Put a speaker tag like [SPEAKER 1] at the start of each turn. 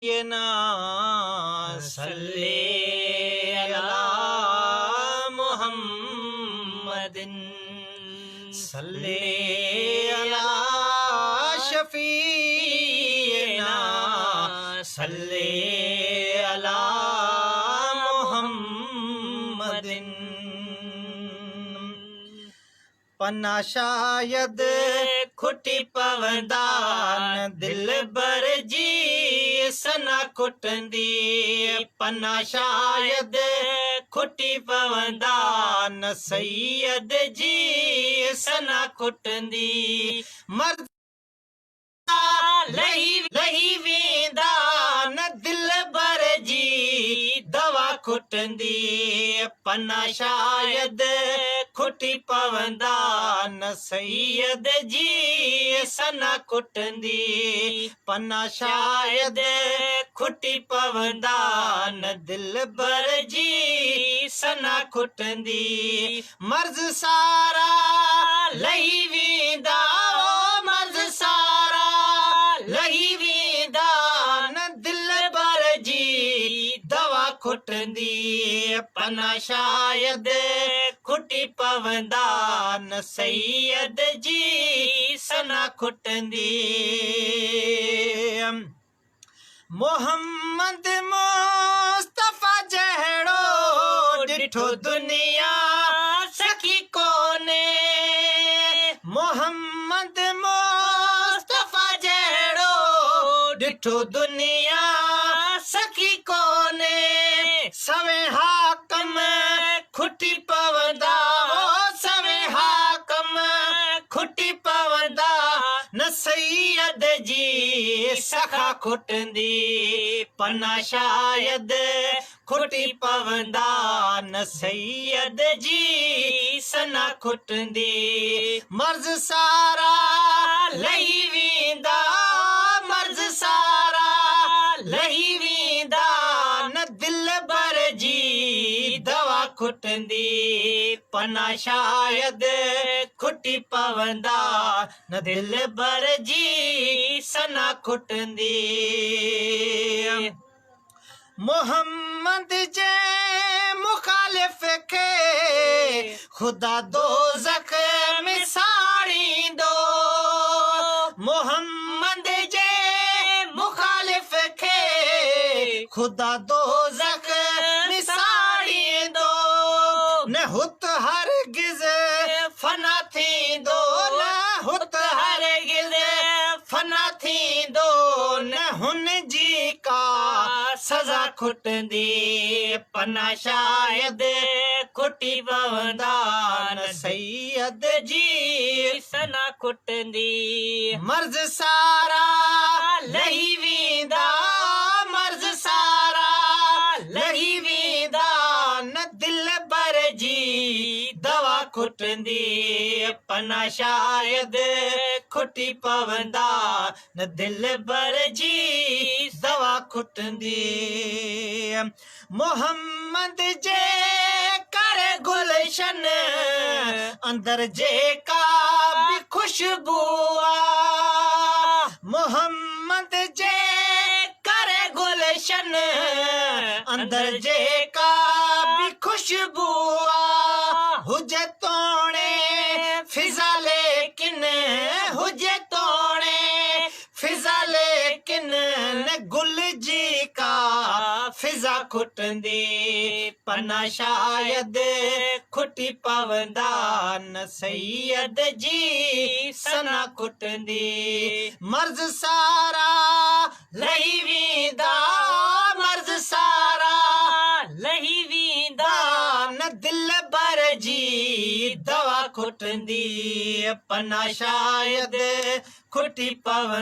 [SPEAKER 1] ना सल्ले अला मुहम्मदिन सल्ले अला शफीना सल्ले अला मुहम्मदिन। पन्ना शायद खुटी पवंदान दिल बर जी सना खुटंदी। पन्ना शायद खुटी पवंदान सैयद जी सना खुटंदी। मर्द लही वेंदा न दिल बर जी दवा खुटंदी। पन्ना शायद खुटी पवंदा न सैयद जी सना खुटंदी। पन्ना शायद खुटी पवंदा न दिल बर जी सना खुटंदी। मर्ज सारा लही वेंदा मर्ज सारा लही वेंदा न दिल बर जी दवा खुटंदी। पन्ना शायद खुटी पवंदा न सैयद जी सना खुटंदी। मोहम्मद मुस्तफा जहड़ो डिठो दुनिया सखी कोने। मोहम्मद मुस्तफा जहड़ो डिठो दुनिया सखी कोने। सवे हाकम खुटी पवंदा सवे हाकम खुटी पवंदा न सैयद जी सखा खुटंदी। पन्ना शायद खुटी पवंदा न सैयद जी सना खुटंदी। मर्ज सारा लही वेंदा मर्ज सारा लही वेंदा न दिल बर जी दवा खुटंदी। पन्ना शायद खुटी पवंदा न दिल बर जी सना खुटंदी। मोहम्मद जे मुखालिफ के खुदा दोज़ख में साड़ींदो। मोहम्मद जे मुखालिफ के खुदा दोज़ख में साड़ींदो। न हुत हरगिज़ फना थींदो न हुत हरगिज़ फना थींदो न हुन जी का सज़ा खुटंदी। पन्ना शायद खुटी पवंदा न सैयद जी सना खुटंदी। मर्ज सारा लही वेंदा मर्ज सारा लही वेंदा न दिल बर जी दवा खुटंदी। पन्ना शायद खुटी पवंदा न दिल बर जी दवा खुटंदी। मोहम्मद जे कर गुलशन अंदर जे का भी खुशबू आ। मोहम्मद जे कर गुलशन अंदर जे का भी खुशबू आ। हुजे तोड़े फिजा लेकिन हुजे तोड़े फिजा लेकिन न गुल जी का फिजा खुटंदी। पन्ना शायद खुटी पवंदा न सैयद जी सना खुटंदी। मर्ज सारा लही वेंदा मर्ज सारा लही वेंदा न दिल बर जी दवा खुटंदी। पन्ना शायद खुटी पवंदा